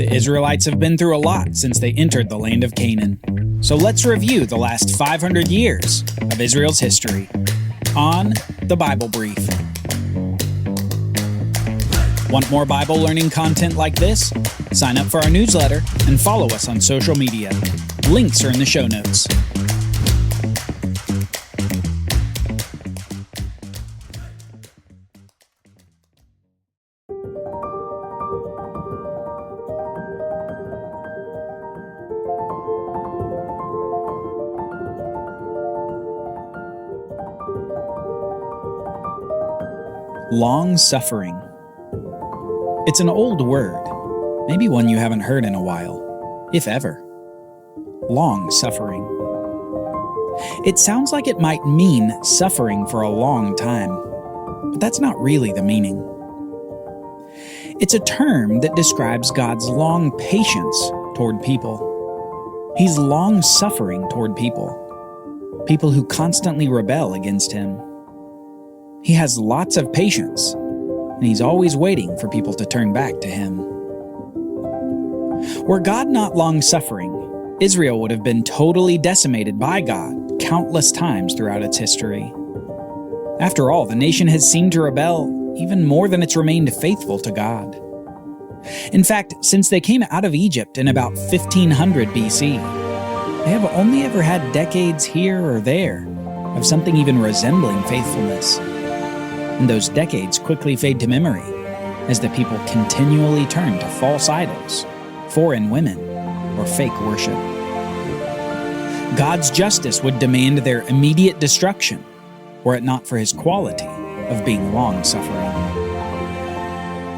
The Israelites have been through a lot since they entered the land of Canaan. So let's review the last 500 years of Israel's history on the Bible Brief. Want more Bible learning content like this? Sign up for our newsletter and follow us on social media. Links are in the show notes. Long-suffering. It's an old word, maybe one you haven't heard in a while, if ever. Long-suffering. It sounds like it might mean suffering for a long time, but that's not really the meaning. It's a term that describes God's long patience toward people. He's long-suffering toward people who constantly rebel against him. He has lots of patience, and he's always waiting for people to turn back to him. Were God not long-suffering, Israel would have been totally decimated by God countless times throughout its history. After all, the nation has seemed to rebel even more than it's remained faithful to God. In fact, since they came out of Egypt in about 1500 BC, they have only ever had decades here or there of something even resembling faithfulness. And those decades quickly fade to memory as the people continually turn to false idols, foreign women, or fake worship. God's justice would demand their immediate destruction, were it not for his quality of being long-suffering.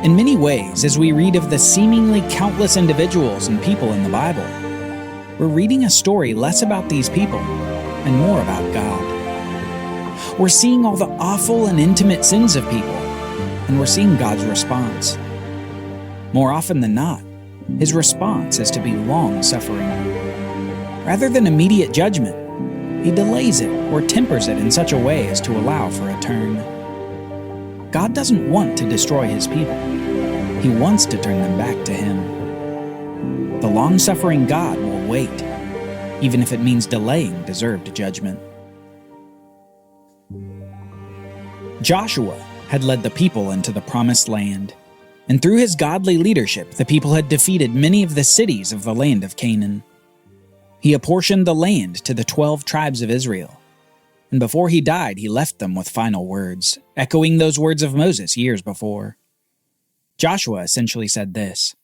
In many ways, as we read of the seemingly countless individuals and people in the Bible, we're reading a story less about these people and more about God. We're seeing all the awful and intimate sins of people, and we're seeing God's response. More often than not, his response is to be long-suffering. Rather than immediate judgment, he delays it or tempers it in such a way as to allow for a turn. God doesn't want to destroy his people. He wants to turn them back to him. The long-suffering God will wait, even if it means delaying deserved judgment. Joshua had led the people into the promised land, and through his godly leadership, the people had defeated many of the cities of the land of Canaan. He apportioned the land to the 12 tribes of Israel, and before he died, he left them with final words, echoing those words of Moses years before. Joshua essentially said this: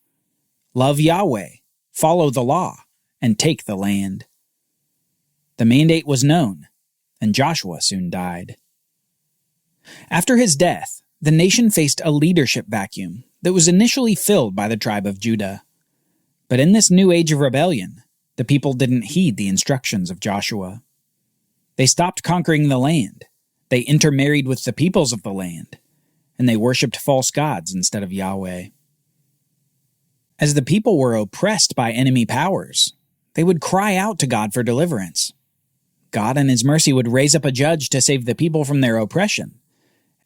"Love Yahweh, follow the law, and take the land." The mandate was known, and Joshua soon died. After his death, the nation faced a leadership vacuum that was initially filled by the tribe of Judah. But in this new age of rebellion, the people didn't heed the instructions of Joshua. They stopped conquering the land, they intermarried with the peoples of the land, and they worshipped false gods instead of Yahweh. As the people were oppressed by enemy powers, they would cry out to God for deliverance. God in his mercy would raise up a judge to save the people from their oppression,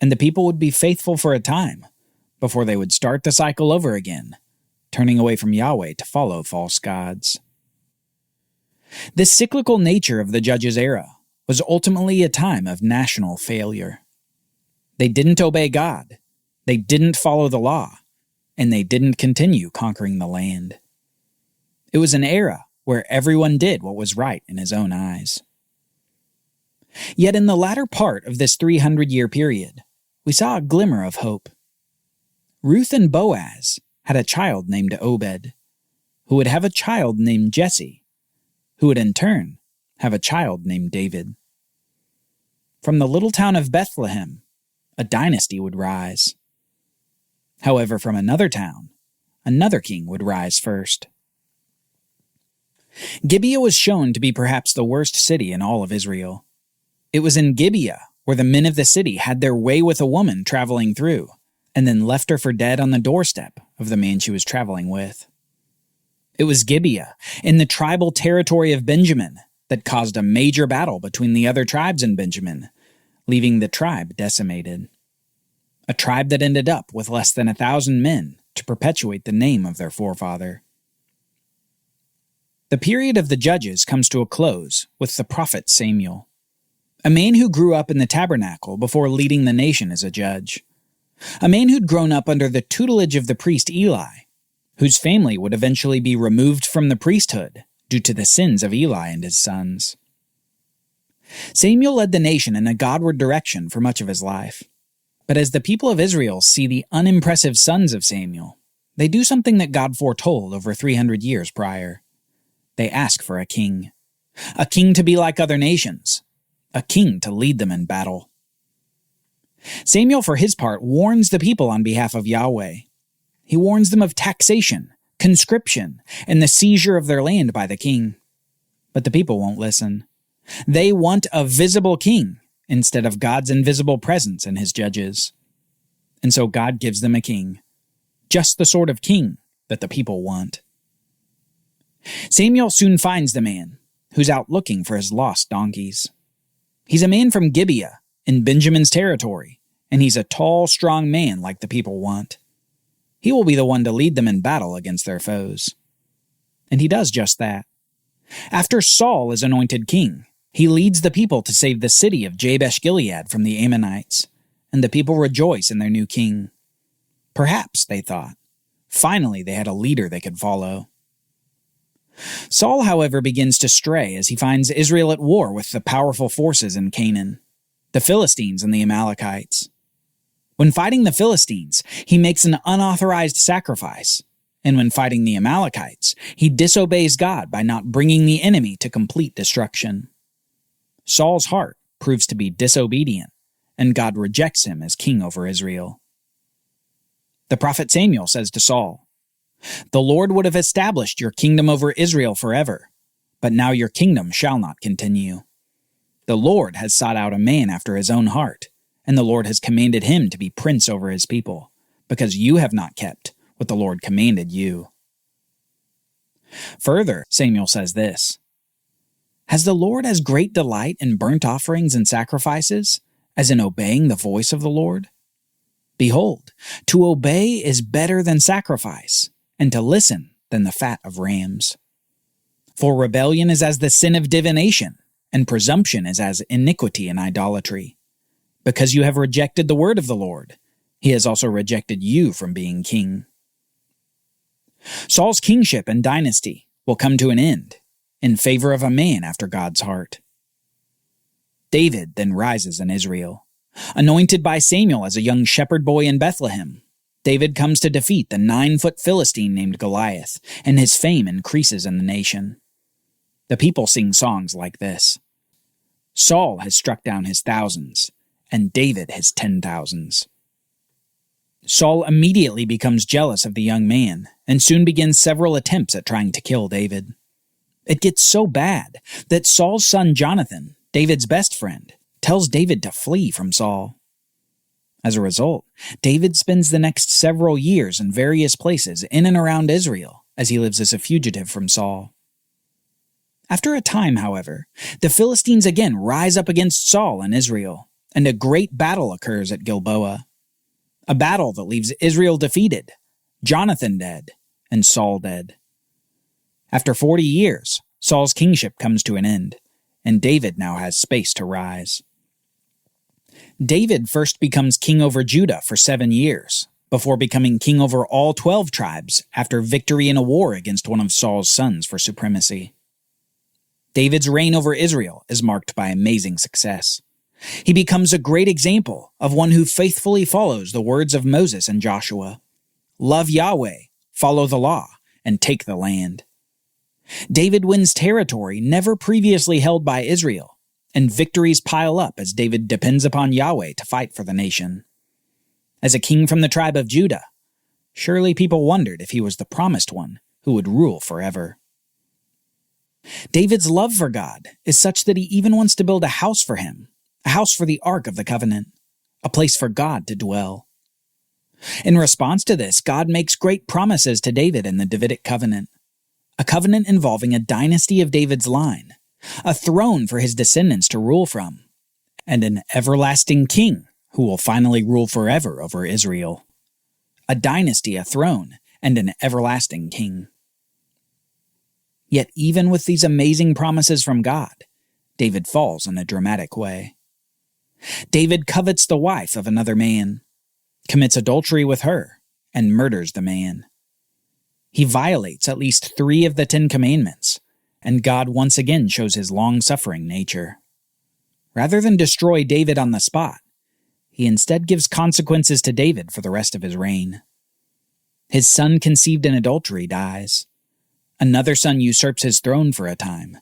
and the people would be faithful for a time before they would start the cycle over again, turning away from Yahweh to follow false gods. This cyclical nature of the judges' era was ultimately a time of national failure. They didn't obey God, they didn't follow the law, and they didn't continue conquering the land. It was an era where everyone did what was right in his own eyes. Yet in the latter part of this 300-year period, we saw a glimmer of hope. Ruth and Boaz had a child named Obed, who would have a child named Jesse, who would in turn have a child named David. From the little town of Bethlehem, a dynasty would rise. However, from another town, another king would rise first. Gibeah was shown to be perhaps the worst city in all of Israel. It was in Gibeah where the men of the city had their way with a woman traveling through, and then left her for dead on the doorstep of the man she was traveling with. It was Gibeah, in the tribal territory of Benjamin, that caused a major battle between the other tribes in Benjamin, leaving the tribe decimated. A tribe that ended up with less than 1,000 men to perpetuate the name of their forefather. The period of the judges comes to a close with the prophet Samuel, a man who grew up in the tabernacle before leading the nation as a judge, a man who'd grown up under the tutelage of the priest Eli, whose family would eventually be removed from the priesthood due to the sins of Eli and his sons. Samuel led the nation in a Godward direction for much of his life. But as the people of Israel see the unimpressive sons of Samuel, they do something that God foretold over 300 years prior. They ask for a king to be like other nations, a king to lead them in battle. Samuel, for his part, warns the people on behalf of Yahweh. He warns them of taxation, conscription, and the seizure of their land by the king. But the people won't listen. They want a visible king instead of God's invisible presence in his judges. And so God gives them a king, just the sort of king that the people want. Samuel soon finds the man who's out looking for his lost donkeys. He's a man from Gibeah in Benjamin's territory, and he's a tall, strong man like the people want. He will be the one to lead them in battle against their foes. And he does just that. After Saul is anointed king, he leads the people to save the city of Jabesh-Gilead from the Ammonites, and the people rejoice in their new king. Perhaps, they thought, finally they had a leader they could follow. Saul, however, begins to stray as he finds Israel at war with the powerful forces in Canaan, the Philistines and the Amalekites. When fighting the Philistines, he makes an unauthorized sacrifice, and when fighting the Amalekites, he disobeys God by not bringing the enemy to complete destruction. Saul's heart proves to be disobedient, and God rejects him as king over Israel. The prophet Samuel says to Saul, "The Lord would have established your kingdom over Israel forever, but now your kingdom shall not continue. The Lord has sought out a man after his own heart, and the Lord has commanded him to be prince over his people, because you have not kept what the Lord commanded you." Further, Samuel says this, "Has the Lord as great delight in burnt offerings and sacrifices as in obeying the voice of the Lord? Behold, to obey is better than sacrifice, and to listen than the fat of rams. For rebellion is as the sin of divination, and presumption is as iniquity and idolatry. Because you have rejected the word of the Lord, he has also rejected you from being king." Saul's kingship and dynasty will come to an end in favor of a man after God's heart. David then rises in Israel. Anointed by Samuel as a young shepherd boy in Bethlehem, David comes to defeat the 9-foot Philistine named Goliath, and his fame increases in the nation. The people sing songs like this: "Saul has struck down his thousands, and David his 10,000s. Saul immediately becomes jealous of the young man, and soon begins several attempts at trying to kill David. It gets so bad that Saul's son Jonathan, David's best friend, tells David to flee from Saul. As a result, David spends the next several years in various places in and around Israel as he lives as a fugitive from Saul. After a time, however, the Philistines again rise up against Saul and Israel, and a great battle occurs at Gilboa. A battle that leaves Israel defeated, Jonathan dead, and Saul dead. After 40 years, Saul's kingship comes to an end, and David now has space to rise. David first becomes king over Judah for 7 years, before becoming king over all 12 tribes after victory in a war against one of Saul's sons for supremacy. David's reign over Israel is marked by amazing success. He becomes a great example of one who faithfully follows the words of Moses and Joshua. Love Yahweh, follow the law, and take the land. David wins territory never previously held by Israel, and victories pile up as David depends upon Yahweh to fight for the nation. As a king from the tribe of Judah, surely people wondered if he was the promised one who would rule forever. David's love for God is such that he even wants to build a house for him, a house for the Ark of the Covenant, a place for God to dwell. In response to this, God makes great promises to David in the Davidic covenant, a covenant involving a dynasty of David's line, a throne for his descendants to rule from, and an everlasting king who will finally rule forever over Israel. A dynasty, a throne, and an everlasting king. Yet even with these amazing promises from God, David falls in a dramatic way. David covets the wife of another man, commits adultery with her, and murders the man. He violates at least 3 of the 10 commandments, and God once again shows his long-suffering nature. Rather than destroy David on the spot, he instead gives consequences to David for the rest of his reign. His son conceived in adultery dies. Another son usurps his throne for a time,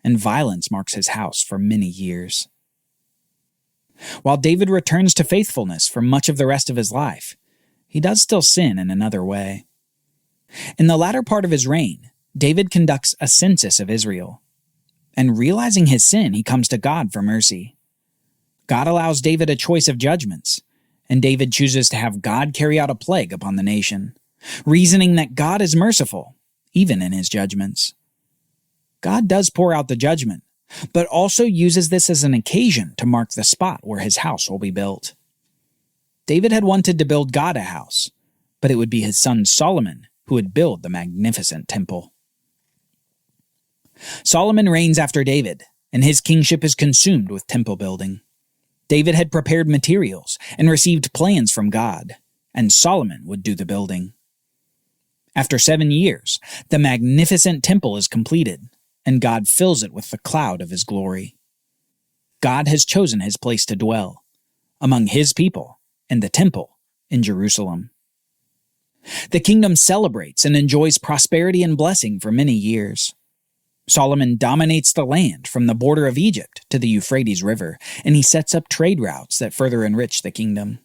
and violence marks his house for many years. While David returns to faithfulness for much of the rest of his life, he does still sin in another way. In the latter part of his reign, David conducts a census of Israel, and realizing his sin, he comes to God for mercy. God allows David a choice of judgments, and David chooses to have God carry out a plague upon the nation, reasoning that God is merciful, even in his judgments. God does pour out the judgment, but also uses this as an occasion to mark the spot where his house will be built. David had wanted to build God a house, but it would be his son Solomon who would build the magnificent temple. Solomon reigns after David, and his kingship is consumed with temple building. David had prepared materials and received plans from God, and Solomon would do the building. After 7 years, the magnificent temple is completed, and God fills it with the cloud of his glory. God has chosen his place to dwell, among his people, in the temple in Jerusalem. The kingdom celebrates and enjoys prosperity and blessing for many years. Solomon dominates the land from the border of Egypt to the Euphrates River, and he sets up trade routes that further enrich the kingdom.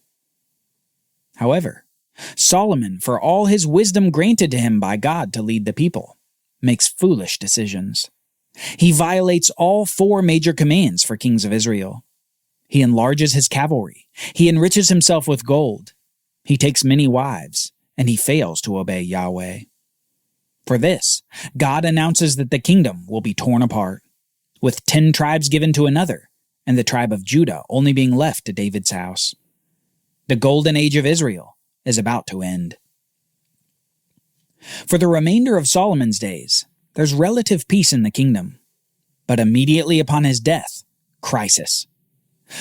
However, Solomon, for all his wisdom granted to him by God to lead the people, makes foolish decisions. He violates all 4 major commands for kings of Israel. He enlarges his cavalry. He enriches himself with gold. He takes many wives, and he fails to obey Yahweh. For this, God announces that the kingdom will be torn apart, with 10 tribes given to another, and the tribe of Judah only being left to David's house. The golden age of Israel is about to end. For the remainder of Solomon's days, there's relative peace in the kingdom. But immediately upon his death, crisis.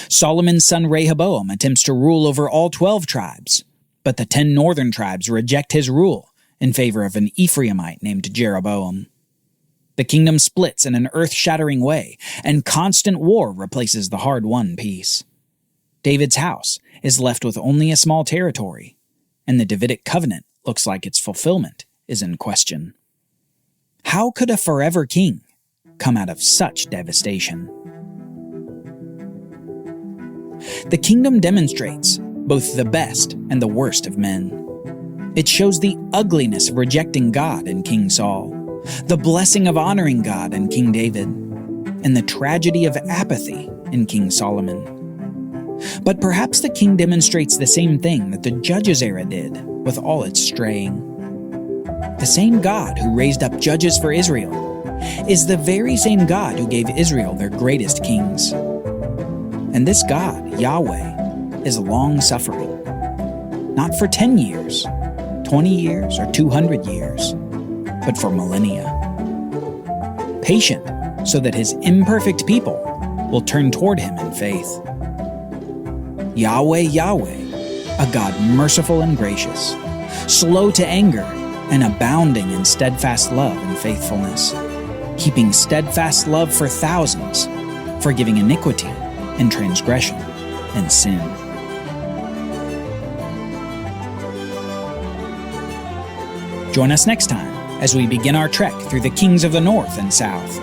Solomon's son Rehoboam attempts to rule over all 12 tribes, but the 10 northern tribes reject his rule in favor of an Ephraimite named Jeroboam. The kingdom splits in an earth-shattering way, and constant war replaces the hard-won peace. David's house is left with only a small territory, and the Davidic covenant looks like its fulfillment is in question. How could a forever king come out of such devastation? The kingdom demonstrates both the best and the worst of men. It shows the ugliness of rejecting God in King Saul, the blessing of honoring God in King David, and the tragedy of apathy in King Solomon. But perhaps the king demonstrates the same thing that the Judges era did with all its straying. The same God who raised up judges for Israel is the very same God who gave Israel their greatest kings. And this God, Yahweh, is long-suffering, not for 10 years, 20 years, or 200 years, but for millennia. Patient so that his imperfect people will turn toward him in faith. Yahweh, Yahweh, a God merciful and gracious, slow to anger, and abounding in steadfast love and faithfulness, keeping steadfast love for thousands, forgiving iniquity and transgression and sin. Join us next time as we begin our trek through the kings of the north and south,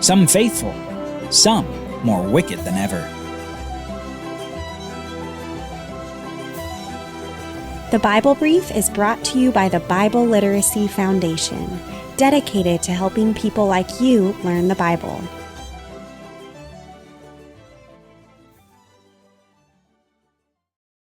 some faithful, some more wicked than ever. The Bible Brief is brought to you by the Bible Literacy Foundation, dedicated to helping people like you learn the Bible.